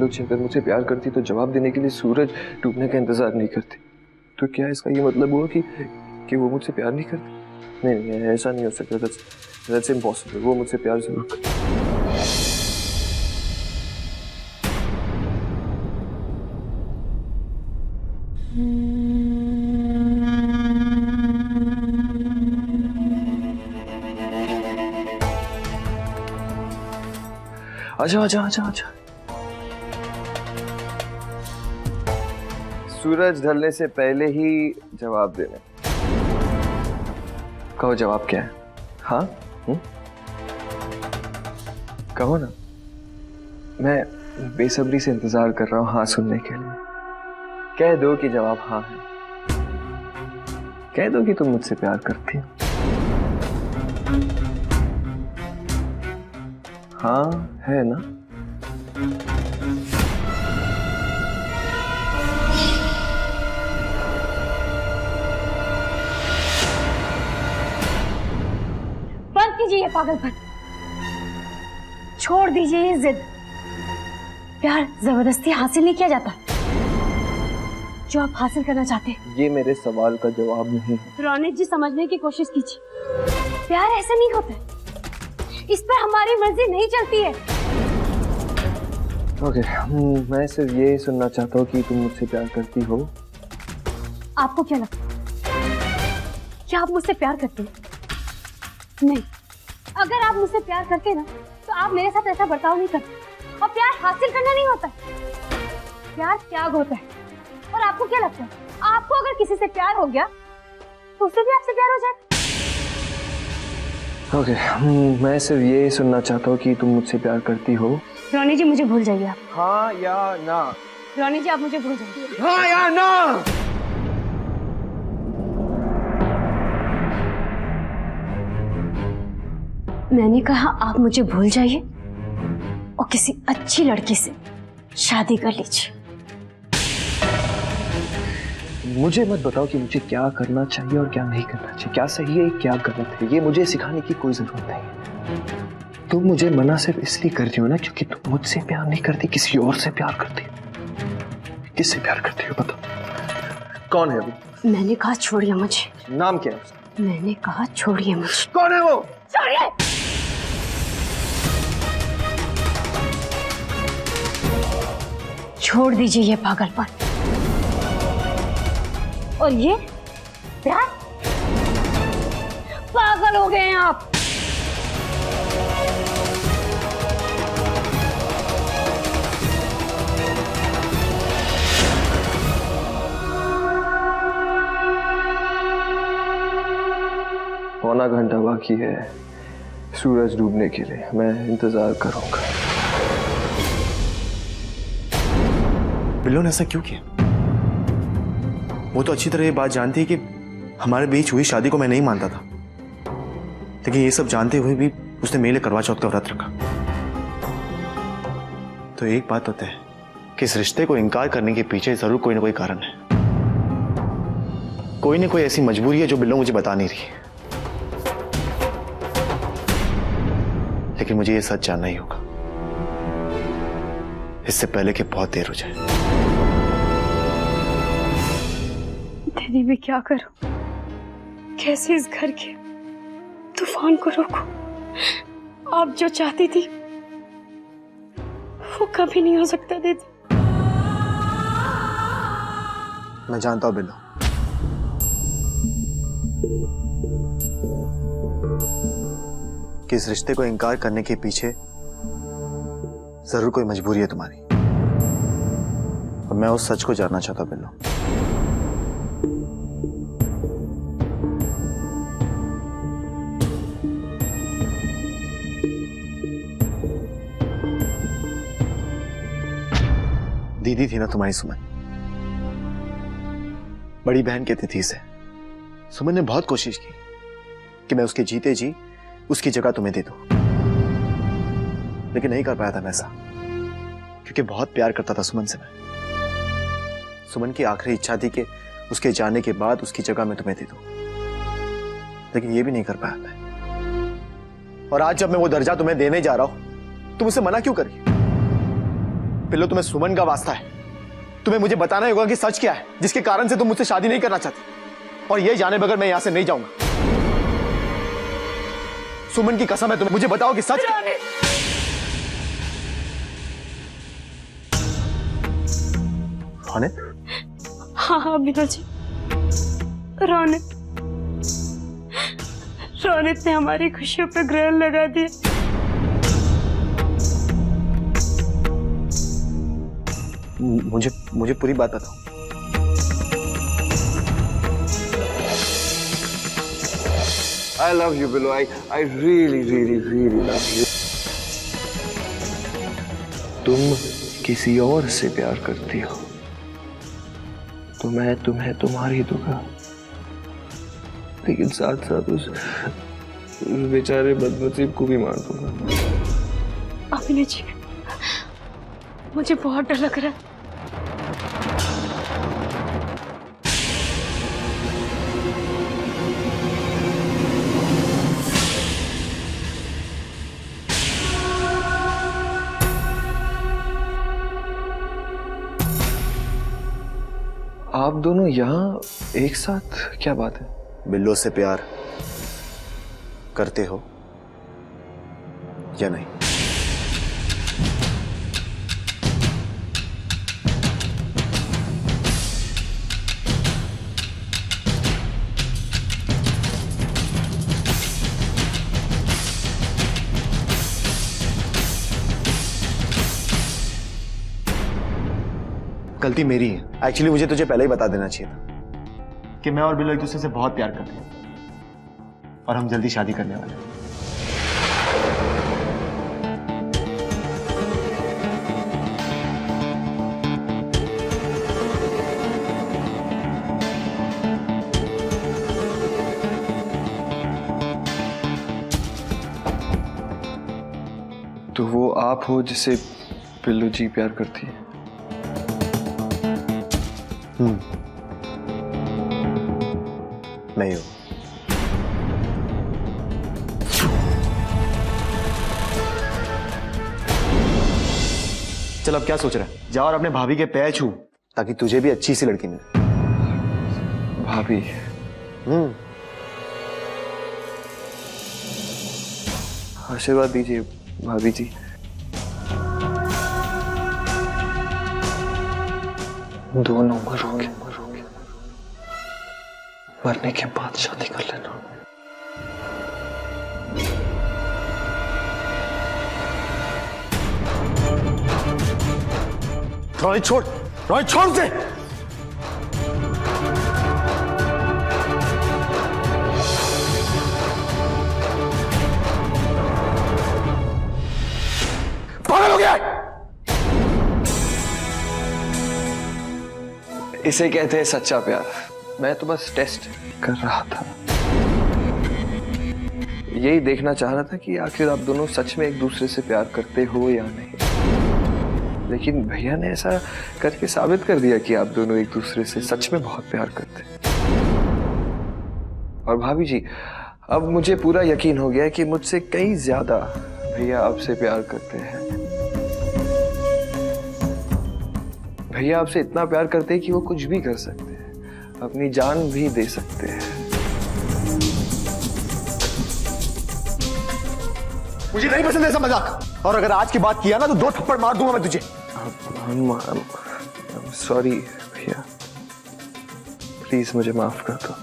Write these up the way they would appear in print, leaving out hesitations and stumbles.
सोची, अगर मुझसे प्यार करती तो जवाब देने के लिए सूरज डूबने का इंतजार नहीं करती। तो क्या इसका ये मतलब हुआ कि वो मुझसे प्यार नहीं करती? नहीं, ऐसा नहीं हो सकता। That's impossible. वो मुझसे प्यार जरूर करती। आजा आजा आजा आजा। सूरज ढलने से पहले ही जवाब देना। कहो जवाब क्या है? हाँ? कहो ना। मैं बेसब्री से इंतजार कर रहा हूँ हाँ सुनने के लिए। कह दो कि जवाब हाँ है। कह दो कि तुम मुझसे प्यार करती हो। हाँ है ना? बंद कीजिए ये पागलपन, छोड़ दीजिए ये जिद। प्यार जबरदस्ती हासिल नहीं किया जाता। जो आप हासिल करना चाहते हैं ये मेरे सवाल का जवाब नहीं है। रौनक जी, समझने की कोशिश कीजिए। प्यार ऐसा नहीं होता, इस पर हमारी मर्जी नहीं चलती है। ओके, मैं सिर्फ ये सुनना चाहता हूँ कि तुम मुझसे प्यार करती हो। आपको क्या लगता है? क्या आप मुझसे प्यार करते हैं? नहीं। अगर आप मुझसे प्यार करते ना तो आप मेरे साथ ऐसा बर्ताव नहीं करते। और प्यार हासिल करना नहीं होता, प्यार त्याग होता है। और आपको क्या लगता है, आपको अगर किसी से प्यार हो गया तो उससे भी आपसे प्यार हो जाएगा? ओके, मैं सिर्फ ये सुनना चाहता हूँ कि तुम मुझसे प्यार करती हो। रौनी जी, मुझे भूल जाइए आप। हाँ या ना? रौनी जी, आप मुझे भूल जाइए। हाँ या ना? मैंने कहा आप मुझे भूल जाइए और किसी अच्छी लड़की से शादी कर लीजिए। मुझे मत बताओ कि मुझे क्या करना चाहिए और क्या नहीं करना चाहिए, क्या सही है क्या गलत है। ये मुझे सिखाने की कोई जरूरत नहीं है। तुम मुझे मना सिर्फ इसलिए करती हो ना क्योंकि तुम मुझसे प्यार नहीं करती, किसी और से प्यार करती हो। किससे प्यार करती हो बताओ? कौन है वो? मैंने कहा छोड़िए मुझे। नाम क्या है उसका? मैंने कहा छोड़िए मुझे। कौन है वो? छोड़िए। छोड़ दीजिए ये पागलपन और ये प्यार। पागल हो गए हैं आप। पौना घंटा बाकी है सूरज डूबने के लिए। मैं इंतजार करूंगा। बिल्लो ने ऐसा क्यों किया? वो तो अच्छी तरह ये बात जानती है कि हमारे बीच हुई शादी को मैं नहीं मानता था, लेकिन ये सब जानते हुए भी उसने मेरे लिए करवा चौथ का व्रत रखा। तो एक बात होता है कि इस रिश्ते को इनकार करने के पीछे जरूर कोई ना कोई कारण है। कोई ना कोई ऐसी मजबूरी है जो बिल्लो मुझे बता नहीं रही। लेकिन मुझे ये सच जानना ही होगा, इससे पहले कि बहुत देर हो जाए। दीदी, मैं क्या करूं? कैसे इस घर के तूफान को रोकूं? आप जो चाहती थी वो कभी नहीं हो सकता दीदी। मैं जानता हूं बिल्लो, कि इस रिश्ते को इनकार करने के पीछे जरूर कोई मजबूरी है तुम्हारी, और मैं उस सच को जानना चाहता हूं बिल्लो। दीदी थी ना तुम्हारी सुमन, बड़ी बहन कहती थी इसे। सुमन ने बहुत कोशिश की कि मैं उसके जीते जी उसकी जगह तुम्हें दे दूं, लेकिन नहीं कर पाया था मैं ऐसा, क्योंकि बहुत प्यार करता था सुमन से मैं। सुमन की आखिरी इच्छा थी कि उसके जाने के बाद उसकी जगह मैं तुम्हें दे दूं, लेकिन ये भी नहीं कर पाया मैं। और आज जब मैं वो दर्जा तुम्हें देने जा रहा हूं, तुम उसे मना क्यों कर रही? बिल्लो, तुम्हें सुमन का वास्ता है, तुम्हें मुझे बताना ही होगा कि सच क्या है जिसके कारण से तुम मुझसे शादी नहीं करना चाहती। और ये जाने बगैर मैं यहां से नहीं जाऊंगा। सुमन की कसम है, तुम्हें मुझे बताओ कि सच क्या है। रोनित? हाँ मीना जी, रोनित ने हमारी खुशियों पर ग्रहण लगा दिया। मुझे पूरी बात बताओ। I love you, Billo. I really, really, really love you. तुम किसी और से प्यार करती हो तो मैं तुम्हें तुम्हारी दूंगा, लेकिन साथ साथ उस बेचारे बदनसीब को भी मार दूंगा। अभिनय जी, मुझे बहुत डर लग रहा है। आप दोनों यहाँ एक साथ, क्या बात है? बिल्लो से प्यार करते हो या नहीं? गलती मेरी है। एक्चुअली मुझे तुझे पहले ही बता देना चाहिए था कि मैं और बिल्लो एक दूसरे से बहुत प्यार करते हैं और हम जल्दी शादी करने वाले हैं। तो वो आप हो जिसे बिल्लो जी प्यार करती है? नहीं हो। चल अब क्या सोच रहा है? जा और अपने भाभी के पैर छू ताकि तुझे भी अच्छी सी लड़की मिले। भाभी? आशीर्वाद दीजिए भाभी जी। दोनों मरोगे, मरने के बाद शादी कर लेना। रोहित छोड़, रोहित छोड़ से। पागल हो गया है? इसे कहते हैं सच्चा प्यार। मैं तो बस टेस्ट कर रहा था, यही देखना चाह रहा था कि आखिर आप दोनों सच में एक दूसरे से प्यार करते हो या नहीं। लेकिन भैया ने ऐसा करके साबित कर दिया कि आप दोनों एक दूसरे से सच में बहुत प्यार करते हैं। और भाभी जी, अब मुझे पूरा यकीन हो गया है कि मुझसे कहीं ज्यादा भैया आपसे प्यार करते हैं। भैया आपसे इतना प्यार करते हैं कि वो कुछ भी कर सकते हैं, अपनी जान भी दे सकते हैं। मुझे नहीं पसंद ऐसा मजाक, और अगर आज की बात किया ना तो 2 थप्पड़ मार दूंगा मैं तुझे। सॉरी भैया, प्लीज मुझे माफ कर दो।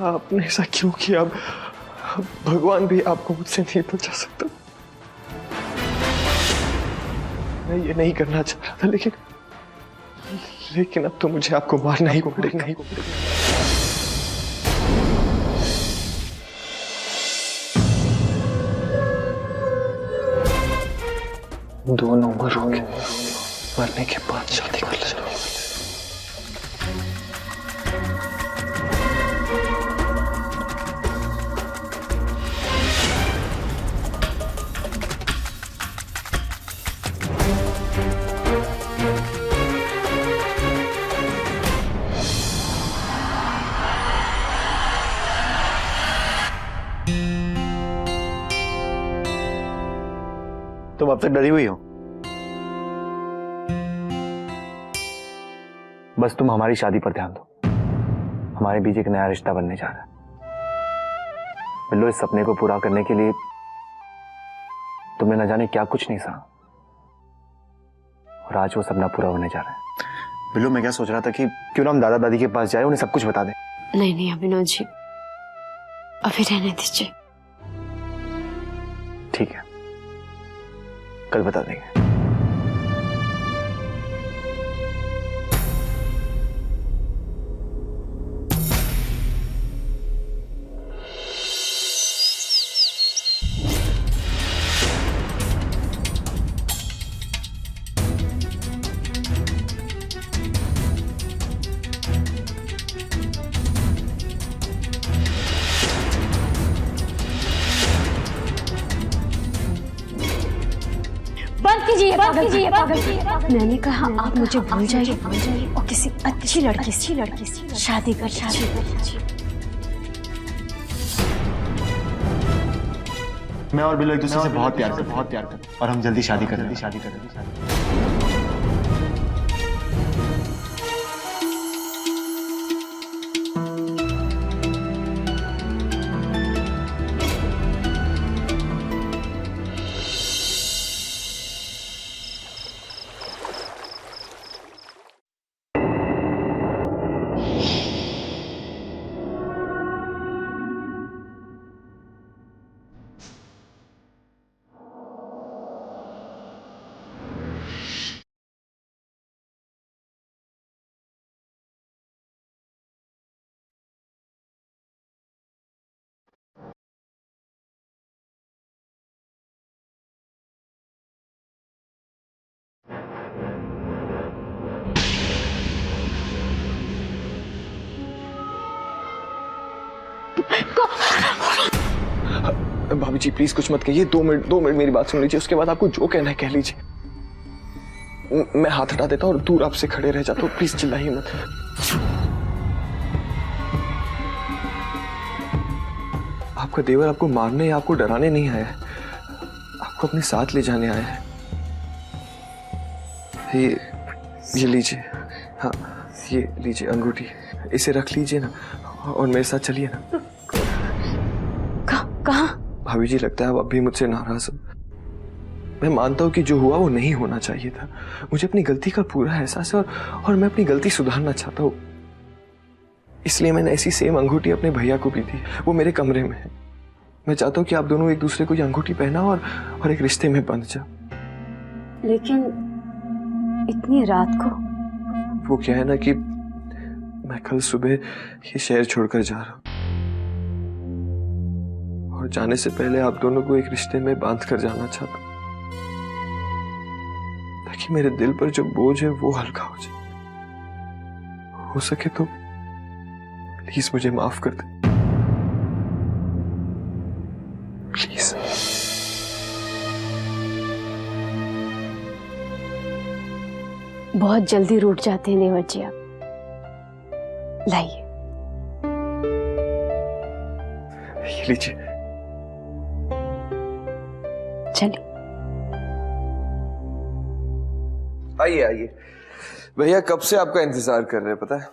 आपने ऐसा क्यों किया? भगवान भी आपको मुझसे नहीं बचा सकता। मैं ये नहीं करना चाह रहा था, लेकिन अब तो मुझे आपको मारना ही पड़ेगा। दोनों मरोगे, मरने के बाद शादी कर लेना। अब तक डरी हुई हो? बस तुम हमारी शादी पर ध्यान दो। हमारे बीच एक नया रिश्ता बनने जा रहा है। बिल्लो, इस सपने को पूरा करने के लिए तुमने न जाने क्या कुछ नहीं सहा, और आज वो सपना पूरा होने जा रहा है। बिल्लो, मैं क्या सोच रहा था कि क्यों ना हम दादा दादी के पास जाए, उन्हें सब कुछ बता दें। नहीं नहीं अभिनव जी, अभी रहने दीजिए। ठीक है, कल बता देंगे। मैंने कहा आप मुझे भूल जाइए और किसी अच्छी लड़की से शादी कर लीजिए। मैं और बिल्लो एक दूसरे से बहुत प्यार करते हैं और हम जल्दी शादी करेंगे। भाभी जी प्लीज कुछ मत कहिए। 2 मिनट मेरी बात सुन लीजिए, उसके बाद आपको जो कहना है कह लीजिए। मैं हाथ हटा देता और दूर आपसे खड़े रह जाता हूँ, प्लीज चिल्लाइए मत। आपका देवर आपको मारने या आपको डराने नहीं आया है, आपको अपने साथ ले जाने आया है। ये लीजिए, हाँ ये लीजिए अंगूठी, इसे रख लीजिए ना और मेरे साथ चलिए ना। कहाँ? भाभी जी लगता है आप अब भी मुझसे नाराज हो। मैं मानता हूँ कि जो हुआ वो नहीं होना चाहिए था। मुझे अपनी गलती का पूरा एहसास है और मैं अपनी गलती सुधारना चाहता हूँ। इसलिए मैंने ऐसी सेम अंगूठी अपने भैया को भी दी, वो मेरे कमरे में है। मैं चाहता हूँ कि आप दोनों एक दूसरे को ये अंगूठी पहना और एक रिश्ते में बंध जाओ। लेकिन इतनी रात को? वो क्या है ना कि मैं कल सुबह ये शहर छोड़कर जा रहा हूँ और जाने से पहले आप दोनों को एक रिश्ते में बांध कर जाना चाहता हूँ, ताकि मेरे दिल पर जो बोझ है वो हल्का हो जाए। हो सके तो प्लीज मुझे माफ कर दे, प्लीज। बहुत जल्दी रूठ जाते हैं देवर जी आप। लाइए। ये लीजिए। चलिए। आइए आइए। भैया कब से आपका इंतजार कर रहे हैं पता है।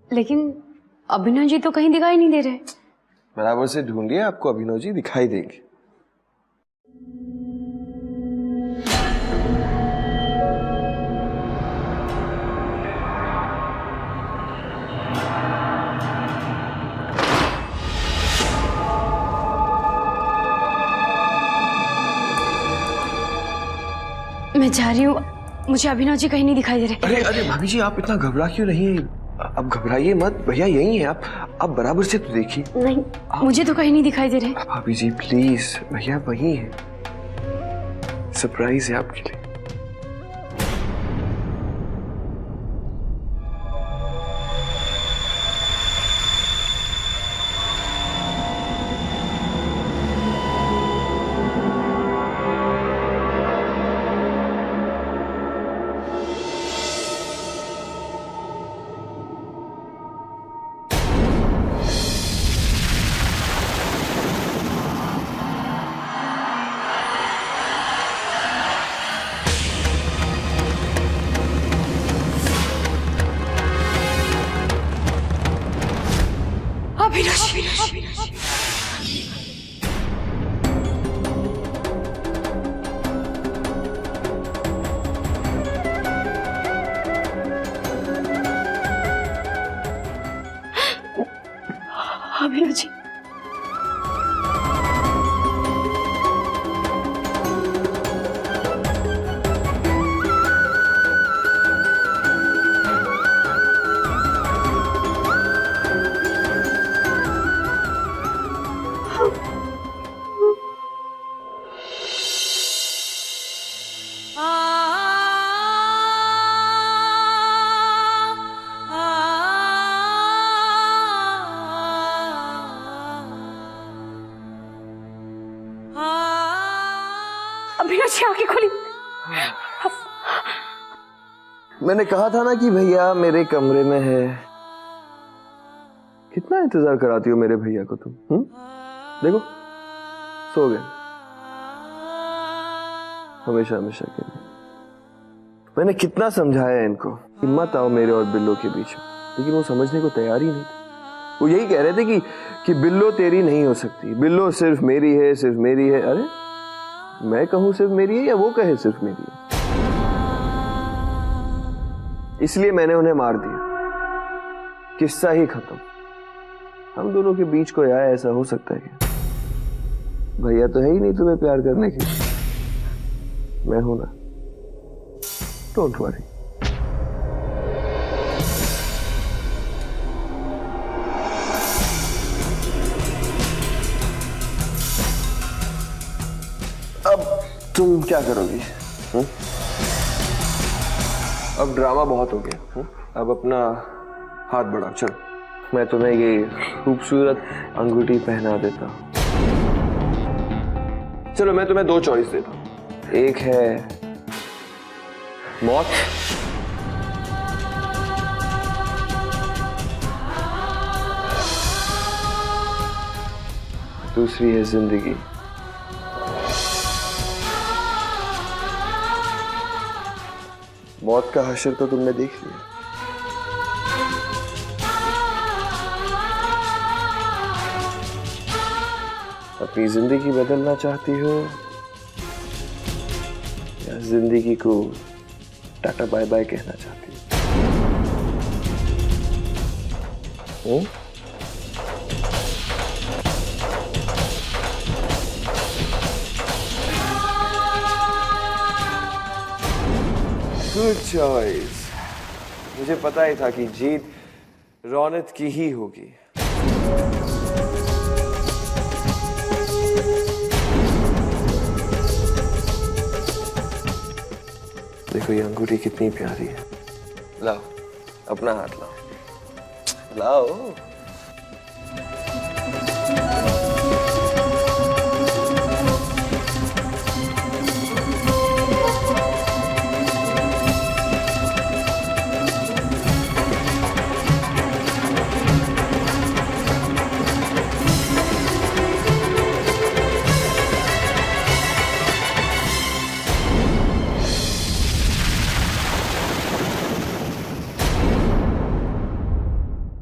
लेकिन अभिनव जी तो कहीं दिखाई नहीं दे रहे। बराबर से ढूंढिए, आपको अभिनव जी दिखाई देंगे। मैं जा रही हूँ, मुझे अभिनव जी कहीं नहीं दिखाई दे रहे। अरे अरे भाभी जी आप इतना घबरा क्यों रही हैं? अब घबराइए मत, भैया यही है। आप बराबर से तो देखिए। नहीं, मुझे तो कहीं नहीं दिखाई दे रहे। भाभी जी प्लीज, भैया वही है। सरप्राइज है आपके लिए। बिल्लू जी। बिल्लू जी आंखें खोली। मैंने कहा था ना कि भैया मेरे कमरे में है। कितना इंतजार कराती हो मेरे भैया को तुम? देखो सो गए हमेशा हमेशा के लिए। मैंने कितना समझाया इनको कि मत आओ मेरे और बिल्लो के बीच में, लेकिन वो समझने को तैयार ही नहीं थे। वो यही कह रहे थे कि बिल्लो तेरी नहीं हो सकती, बिल्लो सिर्फ मेरी है, सिर्फ मेरी है। अरे मैं कहूं सिर्फ मेरी है या वो कहे सिर्फ मेरी है? इसलिए मैंने उन्हें मार दिया, किस्सा ही खत्म। हम दोनों के बीच कोई आया, ऐसा हो सकता है क्या? भैया तो है ही नहीं तुम्हें प्यार करने की, मैं हूं ना। Don't worry. अब तुम क्या करोगी? अब ड्रामा बहुत हो गया। अब अपना हाथ बढ़ाओ। चलो मैं तुम्हें ये खूबसूरत अंगूठी पहना देता हूं। चलो मैं तुम्हें दो चॉइस देता हूं। एक है मौत, दूसरी है जिंदगी। मौत का हश्र तो तुमने देख लिया, अपनी जिंदगी बदलना चाहती हो या जिंदगी को टाटा बाय बाय कहना चाहती हो? Good choice. मुझे पता ही था कि जीत रौनक की ही होगी। देखो ये अंगूठी कितनी प्यारी है। लाओ अपना हाथ लाओ, लाओ।